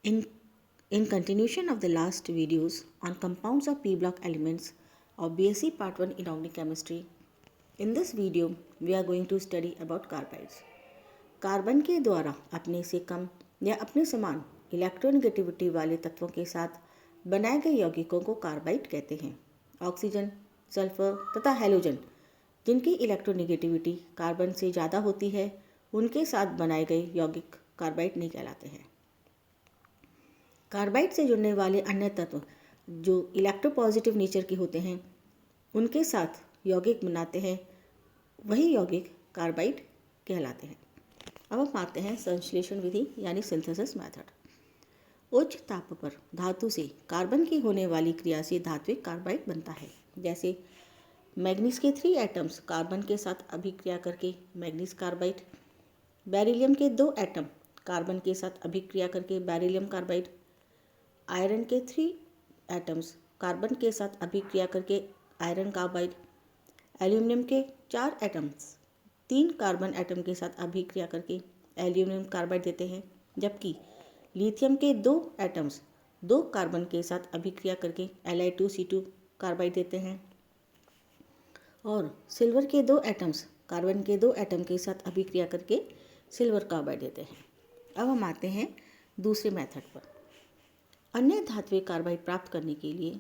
In, in continuation of the last videos on compounds of P block elements of BSc Part 1 Inorganic Chemistry, in this video we are going to study about carbides. Carbon के द्वारा अपने से कम या अपने समान electronegativity वाले तत्वों के साथ बनाए गए यौगिकों को कार्बाइड कहते हैं। ऑक्सीजन, सल्फर तथा हैलोजन जिनकी इलेक्ट्रोनेगेटिविटी कार्बन से ज़्यादा होती है, उनके साथ बनाए गए यौगिक कार्बाइड नहीं कहलाते हैं। कार्बाइड से जुड़ने वाले अन्य तत्व जो इलेक्ट्रोपॉजिटिव नेचर के होते हैं, उनके साथ यौगिक बनाते हैं, वही यौगिक कार्बाइड कहलाते हैं। अब हम आते हैं संश्लेषण विधि यानी सिंथेसिस मेथड। उच्च ताप पर धातु से कार्बन की होने वाली क्रिया से धात्विक कार्बाइड बनता है। जैसे मैग्नीज के 3 एटम्स कार्बन के साथ अभिक्रिया करके मैग्नीज कार्बाइड, बेरिलियम के 2 एटम कार्बन के साथ अभिक्रिया करके बेरिलियम कार्बाइड, आयरन के 3 एटम्स कार्बन के साथ अभिक्रिया करके आयरन कार्बाइड, एल्यूमिनियम के 4 एटम्स 3 कार्बन एटम के साथ अभिक्रिया करके एल्यूमिनियम कार्बाइड देते हैं, जबकि लिथियम के 2 एटम्स 2 कार्बन के साथ अभिक्रिया करके Li2C2 कार्बाइड देते हैं, और सिल्वर के 2 एटम्स कार्बन के 2 एटम के साथ अभिक्रिया करके सिल्वर कार्बाइड देते हैं। अब हम आते हैं दूसरे मेथड पर। अन्य धात्विक कार्बाइड प्राप्त करने के लिए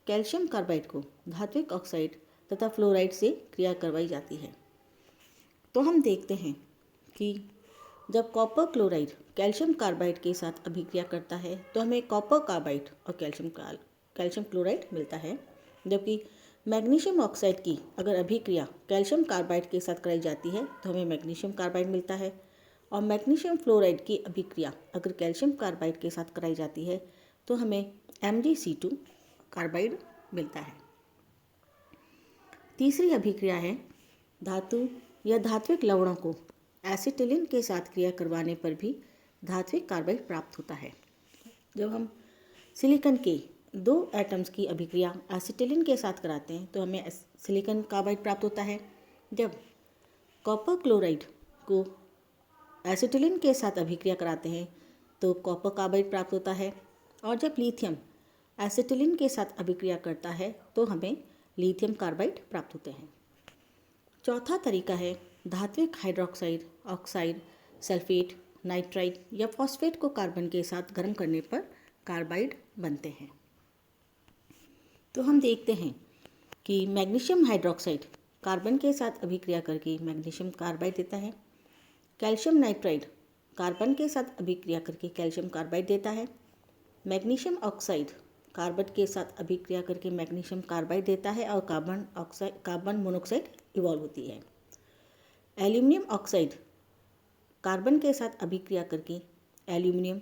कैल्शियम कार्बाइड को धात्विक ऑक्साइड तथा फ्लोराइड से क्रिया करवाई जाती है। तो हम देखते हैं कि जब कॉपर क्लोराइड कैल्शियम कार्बाइड के साथ अभिक्रिया करता है तो हमें कॉपर कार्बाइड और कैल्शियम क्लोराइड मिलता है, जबकि मैग्नीशियम ऑक्साइड की अगर अभिक्रिया कैल्शियम कार्बाइड के साथ कराई जाती है तो हमें मैग्नीशियम कार्बाइड मिलता है, और मैग्नीशियम फ्लोराइड की अभिक्रिया अगर कैल्शियम कार्बाइड के साथ कराई जाती है तो हमें MgC2 कार्बाइड मिलता है। तीसरी अभिक्रिया है धातु या धात्विक लवणों को एसिटिलीन के साथ क्रिया करवाने पर भी धात्विक कार्बाइड प्राप्त होता है। जब हम सिलिकॉन के 2 एटम्स की अभिक्रिया एसिटिलीन के साथ कराते हैं तो हमें सिलिकॉन कार्बाइड प्राप्त होता है। जब कॉपर क्लोराइड को एसिटिलीन के साथ अभिक्रिया कराते हैं तो कॉपर कार्बाइड प्राप्त होता है, और जब लिथियम एसिटिलीन के साथ अभिक्रिया करता है तो हमें लिथियम कार्बाइड प्राप्त होते हैं। चौथा तरीका है धात्विक हाइड्रोक्साइड, ऑक्साइड, सल्फेट, नाइट्राइड या फॉस्फेट को कार्बन के साथ गर्म करने पर कार्बाइड बनते हैं। तो हम देखते हैं कि मैग्नीशियम हाइड्रोक्साइड कार्बन के साथ अभिक्रिया करके मैग्नीशियम कार्बाइड देता है। कैल्शियम नाइट्राइड कार्बन के साथ अभिक्रिया करके कैल्शियम कार्बाइड देता है। मैग्नीशियम ऑक्साइड कार्बन के साथ अभिक्रिया करके मैग्नीशियम कार्बाइड देता है और कार्बन मोनोऑक्साइड इवॉल्व होती है। एल्यूमिनियम ऑक्साइड कार्बन के साथ अभिक्रिया करके एल्यूमिनियम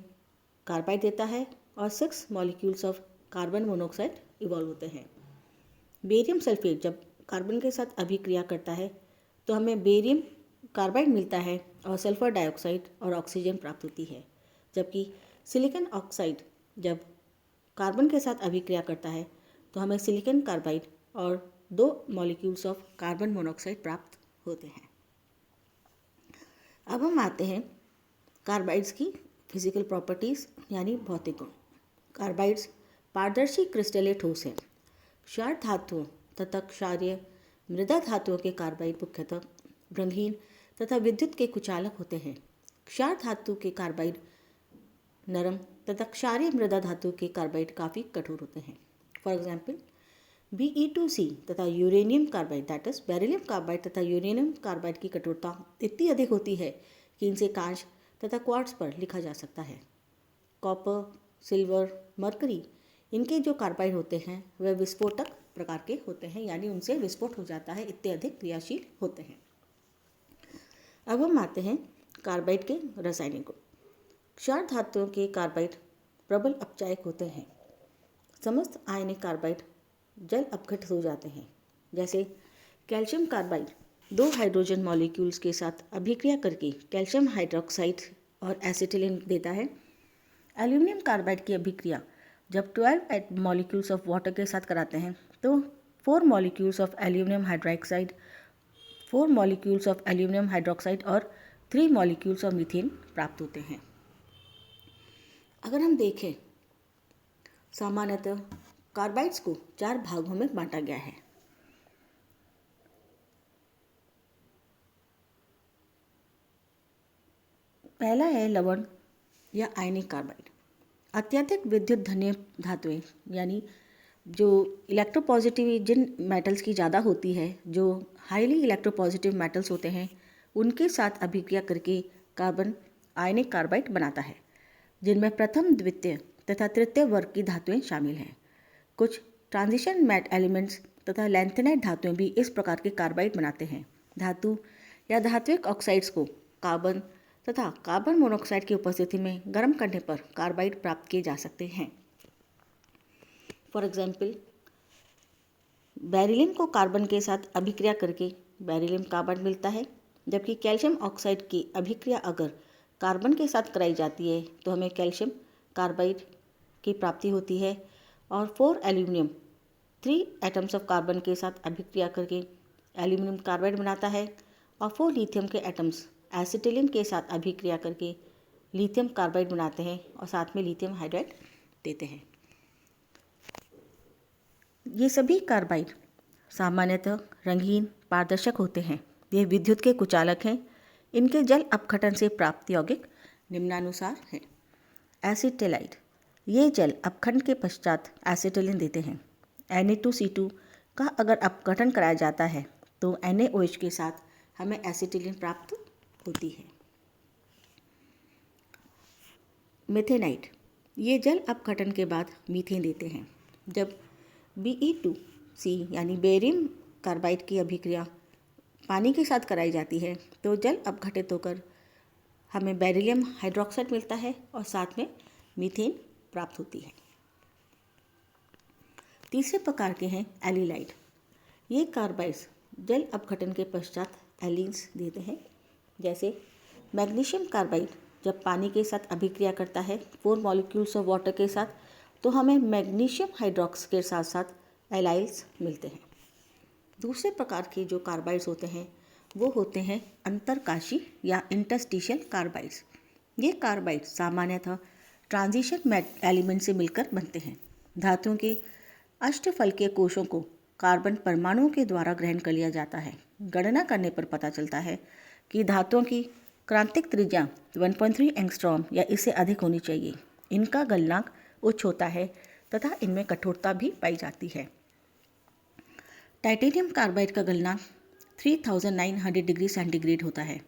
कार्बाइड देता है और 6 molecules of carbon monoxide evolve होते हैं। बेरियम सल्फेट जब कार्बन के साथ अभिक्रिया करता है तो हमें बेरियम कार्बाइड मिलता है और सल्फर डाइऑक्साइड और ऑक्सीजन प्राप्त होती है, जबकि सिलिकॉन ऑक्साइड जब कार्बन के साथ अभिक्रिया करता है तो हमें सिलिकॉन कार्बाइड और 2 मॉलिक्यूल्स ऑफ कार्बन मोनोऑक्साइड प्राप्त होते हैं। अब हम आते हैं कार्बाइड्स की फिजिकल प्रॉपर्टीज़ यानी भौतिक गुण। कार्बाइड्स पारदर्शी क्रिस्टलीय ठोस है। क्षार धातुओं तथा क्षारीय मृदा धातुओं के कार्बाइड मुख्यतः रंगहीन तथा विद्युत के कुचालक होते हैं। क्षार धातु के कार्बाइड नरम तथा क्षारीय मृदा धातु के कार्बाइड काफ़ी कठोर होते हैं। फॉर एग्जाम्पल Be2C तथा uranium carbide that is beryllium carbide तथा यूरेनियम कार्बाइड की कठोरता इतनी अधिक होती है कि इनसे कांच तथा क्वार्ट्ज पर लिखा जा सकता है। कॉपर, सिल्वर, मरकरी इनके जो कार्बाइड होते हैं वह विस्फोटक प्रकार के होते हैं, यानी उनसे विस्फोट हो जाता है, इतने अधिक क्रियाशील होते हैं। अब हम आते हैं कार्बाइड के रासायनिक गुण। क्षार धातुओं के कार्बाइड प्रबल अपचायक होते हैं। समस्त आयनिक कार्बाइड जल अपघटित हो जाते हैं। जैसे कैल्शियम कार्बाइड 2 हाइड्रोजन मॉलिक्यूल्स के साथ अभिक्रिया करके कैल्शियम हाइड्रोक्साइड और एसिटिलीन देता है। एल्यूमिनियम कार्बाइड की अभिक्रिया जब 12 मॉलिक्यूल्स ऑफ वाटर के साथ कराते हैं तो 4 molecules of aluminium hydroxide, 4 molecules of aluminium hydroxide और 3 मॉलिक्यूल्स ऑफ मीथेन प्राप्त होते हैं। अगर हम देखें, सामान्यतः कार्बाइड्स को 4 भागों में बांटा गया है। पहला है लवण या आयनिक कार्बाइड। अत्यधिक विद्युत धन्य धातुएं, यानी जो इलेक्ट्रोपॉजिटिव जिन मेटल्स की ज़्यादा होती है, जो हाईली इलेक्ट्रोपॉजिटिव मेटल्स होते हैं, उनके साथ अभिक्रिया करके कार्बन आयनिक कार्बाइड बनाता है, जिनमें प्रथम, द्वितीय तथा तृतीय वर्ग की धातुएं शामिल हैं। कुछ ट्रांजिशन मैट एलिमेंट्स तथा लैंथेनाइट धातुएं भी इस प्रकार के कार्बाइड बनाते हैं। धातु या धात्विक ऑक्साइड्स को कार्बन तथा कार्बन मोनोऑक्साइड की उपस्थिति में गर्म करने पर कार्बाइड प्राप्त किए जा सकते हैं। फॉर एग्जाम्पल, बेरिलियम को कार्बन के साथ अभिक्रिया करके बेरिलियम कार्बाइड मिलता है, जबकि कैल्शियम ऑक्साइड की अभिक्रिया अगर कार्बन के साथ कराई जाती है तो हमें कैल्शियम कार्बाइड की प्राप्ति होती है। और 4 एल्यूमिनियम 3 एटम्स ऑफ कार्बन के साथ अभिक्रिया करके एल्यूमिनियम कार्बाइड बनाता है, और 4 लिथियम के एटम्स एसिटिलीन के साथ अभिक्रिया करके लिथियम कार्बाइड बनाते हैं और साथ में लिथियम हाइड्राइड देते हैं। ये सभी कार्बाइड सामान्यतः रंगीन पारदर्शक होते हैं। ये विद्युत के कुचालक हैं। इनके जल अपघटन से प्राप्त यौगिक निम्नानुसार हैं। एसिटेलाइड, ये जल अपघटन के पश्चात एसिटिलीन देते हैं। Na2C2 का अगर अपघटन कराया जाता है तो NaOH के साथ हमें एसिटिलीन प्राप्त होती है। मिथेनाइट, ये जल अपघटन के बाद मीथेन देते हैं। जब Be2C यानी बेरियम कार्बाइड की अभिक्रिया पानी के साथ कराई जाती है तो जल अपघटित होकर हमें बेरिलियम हाइड्रोक्साइड मिलता है और साथ में मीथेन प्राप्त होती है। तीसरे प्रकार के हैं एलिलाइड। ये कार्बाइड्स जल अपघटन के पश्चात एलीन्स देते हैं। जैसे मैग्नीशियम कार्बाइड जब पानी के साथ अभिक्रिया करता है 4 मॉलिक्यूल्स ऑफ वाटर के साथ, तो हमें मैग्नीशियम हाइड्रोक्स के साथ साथ एलाइल्स मिलते हैं। दूसरे प्रकार के जो कार्बाइड्स होते हैं वो होते हैं अंतरकाशी या इंटरस्टिशियल कार्बाइड्स। ये कार्बाइड्स सामान्यतः ट्रांजिशन एलिमेंट से मिलकर बनते हैं। धातुओं के अष्टफलकीय कोशों को कार्बन परमाणुओं के द्वारा ग्रहण कर लिया जाता है। गणना करने पर पता चलता है कि धातुओं की क्रांतिक त्रिज्या 1.3 एंगस्ट्रॉम या इससे अधिक होनी चाहिए। इनका गलनांक उच्च होता है तथा इनमें कठोरता भी पाई जाती है। टाइटेनियम कार्बाइड का गलनांक 3900 डिग्री सेंटीग्रेड होता है।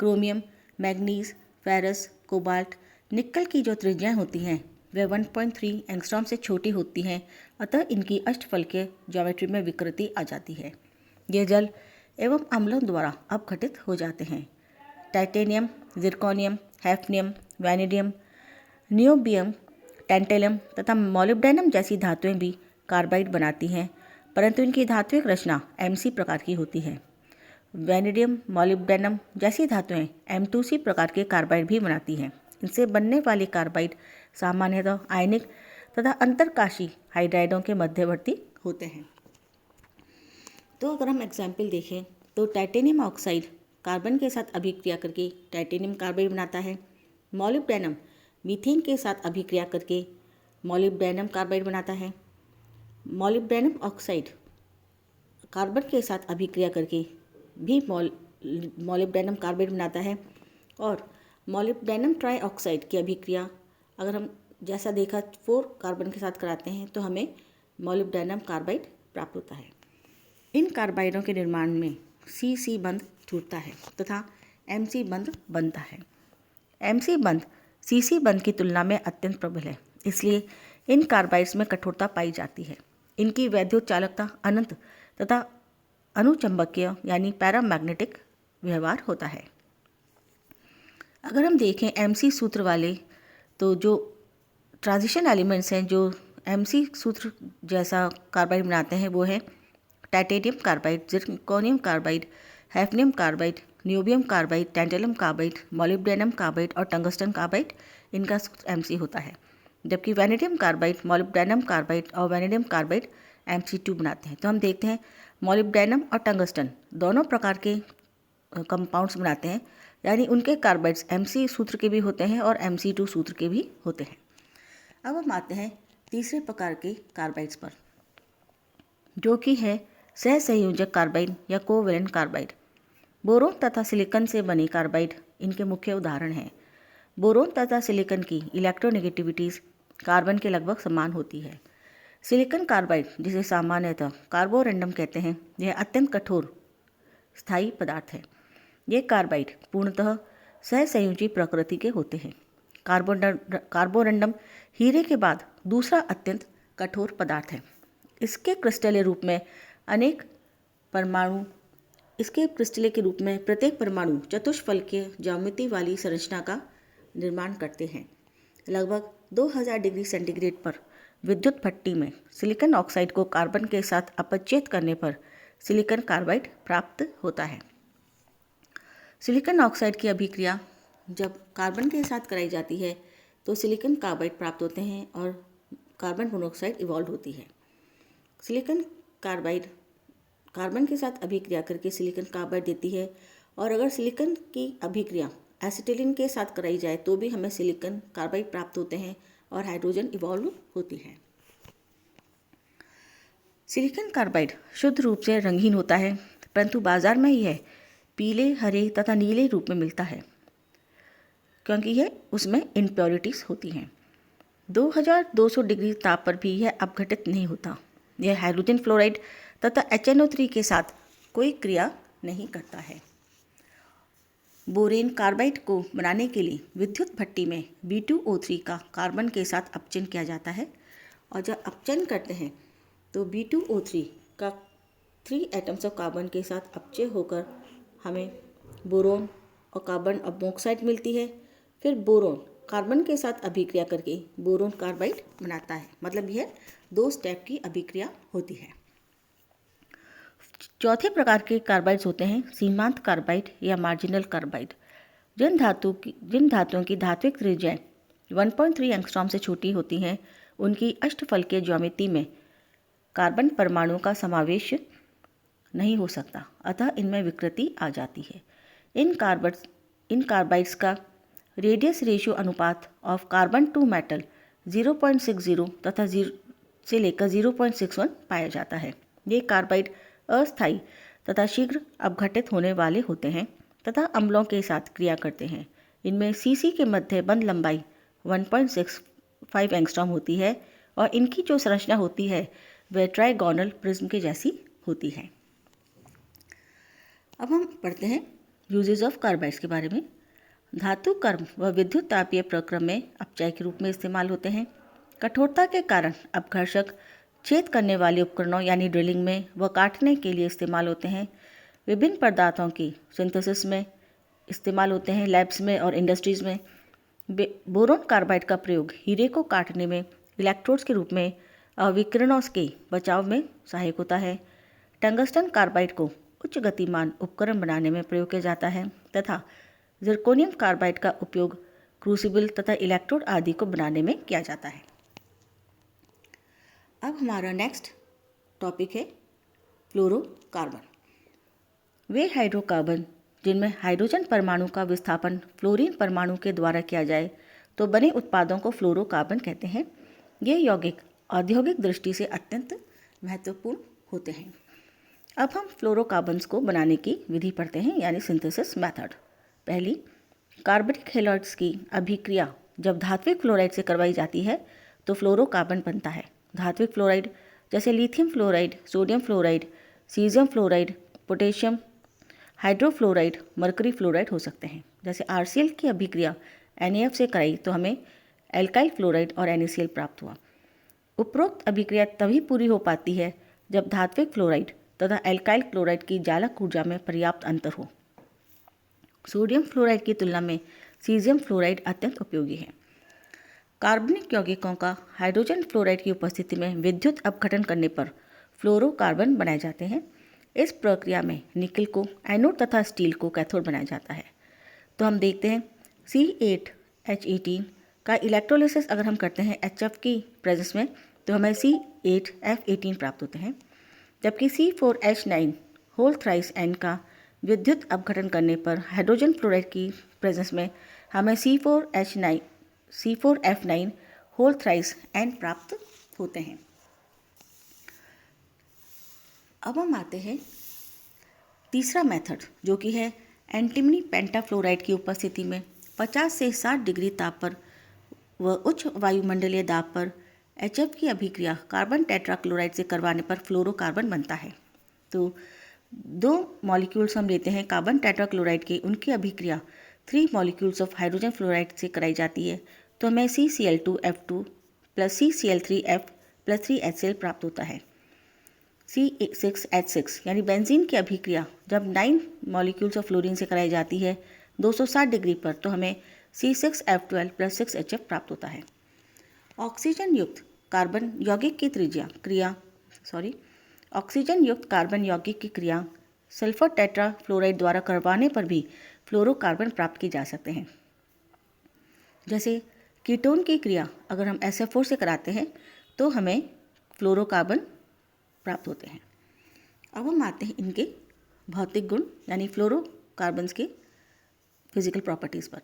क्रोमियम, मैग्नीज, फेरस, कोबाल्ट, निकल की जो त्रिज्याएं होती हैं वे 1.3 एंगस्ट्रॉम से छोटी होती हैं, अतः इनकी अष्टफलकीय ज्योमेट्री में विकृति आ जाती है। ये जल एवं अम्लों द्वारा अपघटित हो जाते हैं। Titanium, zirconium, hafnium, vanadium, niobium, tantalum तथा मॉलिब्डेनम जैसी धातुएं भी कार्बाइड बनाती हैं, परंतु इनकी धात्विक रचना Mc प्रकार की होती है। वैनेडियम, मॉलिब्डेनम जैसी धातुएं M2C प्रकार के कार्बाइड भी बनाती हैं। इनसे बनने वाले कार्बाइड सामान्यतः आयनिक तथा अंतरकाशी हाइड्राइडों के मध्यवर्ती होते हैं। तो अगर हम एग्जाम्पल देखें तो टाइटेनियम ऑक्साइड कार्बन के साथ अभिक्रिया करके टाइटेनियम कार्बाइड बनाता है। मॉलिब्डेनम मीथेन के साथ अभिक्रिया करके मॉलिब्डेनम कार्बाइड बनाता है। मॉलिब्डेनम ऑक्साइड कार्बन के साथ अभिक्रिया करके भी मॉलिब्डेनम कार्बाइड बनाता है। और मॉलिब्डेनम ट्राइऑक्साइड की अभिक्रिया अगर हम जैसा देखा 4 कार्बन के साथ कराते हैं तो हमें मॉलिब्डेनम कार्बाइड प्राप्त होता है। इन कार्बाइडों के निर्माण में C बंध टूटता है तथा MC बंध बनता है। MC बंध CC बंध की तुलना में अत्यंत प्रबल है, इसलिए इन कार्बाइड्स में कठोरता पाई जाती है। इनकी वैद्युत चालकता अनंत तथा अनुचंबकीय यानी पैरामैग्नेटिक व्यवहार होता है। अगर हम देखें MC सूत्र वाले, तो जो ट्रांजिशन एलिमेंट्स हैं जो MC सूत्र जैसा कार्बाइड बनाते हैं वो है titanium carbide, zirconium carbide, hafnium carbide, niobium carbide, tantalum carbide, molybdenum carbide और टंगस्टन कार्बाइड। इनका सूत्र MC होता है। जबकि वैनेडियम कार्बाइड, मॉलिब्डेनम कार्बाइड और वैनेडियम कार्बाइड MC2 बनाते हैं। तो हम देखते हैं मॉलिब्डेनम और टंगस्टन दोनों प्रकार के कंपाउंड्स बनाते हैं, यानी उनके कार्बाइड्स MC सूत्र के भी होते हैं और MC2 सूत्र के भी होते हैं। अब हम आते हैं तीसरे प्रकार के कार्बाइड्स पर, जो कि है सहसंयोजक कार्बाइड या कोवेलेंट कार्बाइड। बोरोन तथा सिलिकॉन से बने कार्बाइड इनके मुख्य उदाहरण हैं। बोरोन तथा सिलिकॉन की इलेक्ट्रोनेगेटिविटीज़ कार्बन के लगभग समान होती है। सिलिकॉन कार्बाइड, जिसे सामान्यतः कार्बोरेंडम कहते हैं, यह अत्यंत कठोर स्थायी पदार्थ है। ये कार्बाइड पूर्णतः सहसंयोजी प्रकृति के होते हैं। कार्बोरेंडम हीरे के बाद दूसरा अत्यंत कठोर पदार्थ है। इसके क्रिस्टलीय रूप में प्रत्येक परमाणु चतुष्फलकीय ज्यामिति वाली संरचना का निर्माण करते हैं। लगभग 2000 डिग्री सेंटीग्रेड पर विद्युत भट्टी में सिलिकॉन ऑक्साइड को कार्बन के साथ अपचयित करने पर सिलिकॉन कार्बाइड प्राप्त होता है। सिलिकॉन ऑक्साइड की अभिक्रिया जब कार्बन के साथ कराई जाती है तो सिलिकॉन कार्बाइड प्राप्त होते हैं और कार्बन मोनोऑक्साइड इवॉल्व होती है। सिलिकॉन कार्बाइड कार्बन के साथ अभिक्रिया करके सिलिकॉन कार्बाइड देती है, और अगर सिलिकॉन की अभिक्रिया एसिटिलीन के साथ कराई जाए तो भी हमें सिलिकॉन कार्बाइड प्राप्त होते हैं और हाइड्रोजन इवॉल्व होती है। सिलिकॉन कार्बाइड शुद्ध रूप से रंगहीन होता है, परंतु बाजार में यह पीले, हरे तथा नीले रूप में मिलता है, क्योंकि यह उसमें इम्प्योरिटीज़ होती हैं। 2200 डिग्री ताप पर भी यह अपघटित नहीं होता। यह हाइड्रोजन फ्लोराइड तथा HNO3 के साथ कोई क्रिया नहीं करता है। बोरेन कार्बाइड को बनाने के लिए विद्युत भट्टी में B2O3 का कार्बन के साथ अपचयन किया जाता है, और जब अपचयन करते हैं तो B2O3 का 3 एटम्स ऑफ कार्बन के साथ अपचय होकर हमें बोरोन और कार्बन मोनोऑक्साइड मिलती है। फिर बोरोन कार्बन के साथ अभिक्रिया करके बोरोन कार्बाइड बनाता है। मतलब यह 2 स्टेप की अभिक्रिया होती है। चौथे प्रकार के कार्बाइड्स होते हैं सीमांत कार्बाइड या मार्जिनल कार्बाइड। जिन धातुओं की धात्विक त्रिज्याएं 1.3 एंगस्ट्रॉम से छोटी होती हैं, उनकी अष्टफलकीय ज्यामिति में कार्बन परमाणुओं का समावेश नहीं हो सकता, अतः इनमें विकृति आ जाती है। इन कार्बाइड्स का रेडियस रेशियो अनुपात ऑफ कार्बन टू मेटल 0.60 तथा 0 से लेकर 0.61 पाया जाता है। ये कार्बाइड अस्थायी तथा शीघ्र अपघटित होने वाले होते हैं तथा अम्लों के साथ क्रिया करते हैं। इनमें सीसी के मध्य बंध लंबाई 1.65 एंगस्ट्रॉम होती है, और इनकी जो संरचना होती है वह ट्राइगोनल प्रिज्म के जैसी होती है। अब हम पढ़ते हैं यूजेज ऑफ कार्बाइड्स के बारे में। धातु कर्म व विद्युत तापीय प्रक्रम में अपचय के रूप में इस्तेमाल होते हैं। कठोरता के कारण अपघर्षक छेद करने वाले उपकरणों यानी ड्रिलिंग में व काटने के लिए इस्तेमाल होते हैं। विभिन्न पदार्थों की सिंथेसिस में इस्तेमाल होते हैं, लैब्स में और इंडस्ट्रीज़ में। बोरोन कार्बाइड का प्रयोग हीरे को काटने में इलेक्ट्रोड्स के रूप में विकिरणों के बचाव में सहायक होता है। टंगस्टन कार्बाइड को उच्च गतिमान उपकरण बनाने में प्रयोग किया जाता है तथा जिरकोनियम कार्बाइड का उपयोग क्रूसिबल तथा इलेक्ट्रोड आदि को बनाने में किया जाता है। अब हमारा नेक्स्ट टॉपिक है फ्लोरोकार्बन। वे हाइड्रोकार्बन जिनमें हाइड्रोजन परमाणु का विस्थापन फ्लोरीन परमाणु के द्वारा किया जाए तो बने उत्पादों को फ्लोरोकार्बन कहते हैं। ये यौगिक औद्योगिक दृष्टि से अत्यंत महत्वपूर्ण होते हैं। अब हम फ्लोरोकार्बन्स को बनाने की विधि पढ़ते हैं, यानी सिंथेसिस मेथड। पहली, कार्बनिक हैलाइड्स की अभिक्रिया जब धात्विक फ्लोराइड से करवाई जाती है तो फ्लोरोकार्बन बनता है। धात्विक फ्लोराइड जैसे lithium fluoride, sodium fluoride, caesium fluoride, potassium hydrofluoride, mercury fluoride हो सकते हैं। जैसे RCl की अभिक्रिया NaF से कराई तो हमें एल्काइल फ्लोराइड और NaCl प्राप्त हुआ। उपरोक्त अभिक्रिया तभी पूरी हो पाती है जब धात्विक फ्लोराइड तथा एल्काइल क्लोराइड की जालक ऊर्जा में पर्याप्त अंतर हो। सोडियम फ्लोराइड की तुलना में सीजियम फ्लोराइड अत्यंत उपयोगी है। कार्बनिक यौगिकों का हाइड्रोजन फ्लोराइड की उपस्थिति में विद्युत अपघटन करने पर फ्लोरोकार्बन बनाए जाते हैं। इस प्रक्रिया में निकल को एनोड तथा स्टील को कैथोड बनाया जाता है। तो हम देखते हैं C8H18 का इलेक्ट्रोलिसिस अगर हम करते हैं HF की प्रेजेंस में तो हमें C8F18 प्राप्त होते हैं, जबकि C4H9 होल थ्राइस N का विद्युत अपघटन करने पर हाइड्रोजन फ्लोराइड की प्रेजेंस में हमें C4F9 होल थ्राइस एन प्राप्त होते हैं। अब हम आते हैं तीसरा मेथड, जो कि है एंटीमनी पेंटाफ्लोराइड की उपस्थिति में 50 से 60 डिग्री ताप पर व उच्च वायुमंडलीय दाब पर HF की अभिक्रिया कार्बन टेट्राक्लोराइड से करवाने पर फ्लोरोकार्बन बनता है। तो 2 मॉलिक्यूल्स हम लेते हैं कार्बन टेट्राक्लोराइड के, उनकी अभिक्रिया 3 मॉलिक्यूल्स ऑफ हाइड्रोजन फ्लोराइड से कराई जाती है, तो हमें CCl2F2 plus CCl3F plus 3HCl प्राप्त होता है। C6H6 यानी बेंजीन की अभिक्रिया जब 9 मॉलिक्यूल्स ऑफ फ्लोरीन से कराई जाती है 260 डिग्री पर, तो हमें C6F12 प्लस 6HF प्राप्त होता है। ऑक्सीजन युक्त कार्बन यौगिक की क्रिया सल्फर टेट्राफ्लोराइड द्वारा करवाने पर भी फ्लोरोकार्बन प्राप्त किए जा सकते हैं। जैसे कीटोन की क्रिया अगर हम SF4 से कराते हैं तो हमें फ्लोरोकार्बन प्राप्त होते हैं। अब हम आते हैं इनके भौतिक गुण यानी फ्लोरोकार्बन्स के फिजिकल प्रॉपर्टीज़ पर।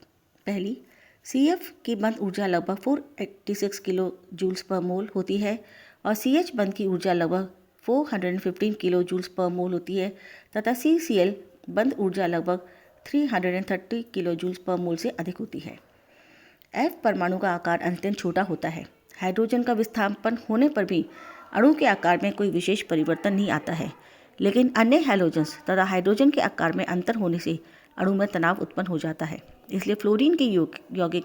पहली, CF की बंध ऊर्जा लगभग 486 किलो जूल्स पर मोल होती है और CH बंध की ऊर्जा लगभग 415 किलो जूल्स पर मोल होती है तथा CCl बंध ऊर्जा लगभग 330 किलो जूल्स पर मोल से अधिक होती है। F परमाणु का आकार अत्यंत छोटा होता है। हाइड्रोजन का विस्थापन होने पर भी अणु के आकार में कोई विशेष परिवर्तन नहीं आता है, लेकिन अन्य हैलोजेंस तथा हाइड्रोजन के आकार में अंतर होने से अणु में तनाव उत्पन्न हो जाता है। इसलिए फ्लोरीन के यौगिक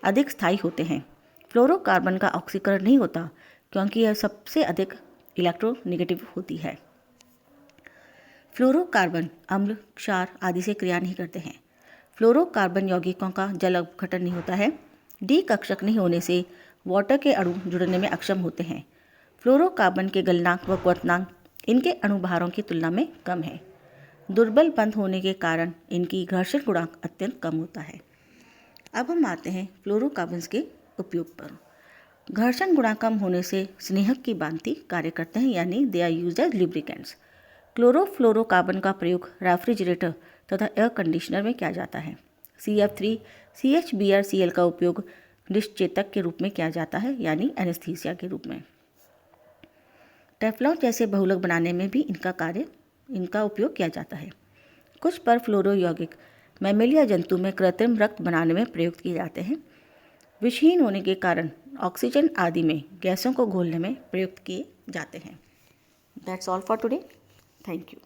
अधिक स्थायी होते हैं। फ्लोरोकार्बन का ऑक्सीकरण नहीं होता क्योंकि यह सबसे अधिक इलेक्ट्रोनेगेटिव होती है। फ्लोरोकार्बन अम्ल, क्षार आदि से क्रिया नहीं करते हैं। फ्लोरोकार्बन यौगिकों का जल अपघटन नहीं होता है। डी कक्षक नहीं होने से वाटर के अणु जुड़ने में अक्षम होते हैं। फ्लोरोकार्बन के गलनांक व क्वथनांक इनके अणुभारों की तुलना में कम है। दुर्बल बंध होने के कारण इनकी घर्षण गुणांक अत्यंत कम होता है। अब हम आते हैं फ्लोरोकार्बन्स के उपयोग पर। घर्षण गुणांक कम होने से स्नेहक की भांति कार्य करते हैं, यानी they are used as lubricants. Chlorofluorocarbon का प्रयोग रेफ्रिजरेटर तथा एयर कंडीशनर में किया जाता है। CF3 CHBrCl का उपयोग निश्चेतक के रूप में किया जाता है, यानी एनेस्थीसिया के रूप में। टेफ्लॉन जैसे बहुलक बनाने में भी इनका उपयोग किया जाता है। कुछ परफ्लोरो यौगिक मैमेलिया जंतु में कृत्रिम रक्त बनाने में प्रयुक्त किए जाते हैं। विषहीन होने के कारण ऑक्सीजन आदि में गैसों को घोलने में प्रयुक्त किए जाते हैं। That's all for today. Thank you.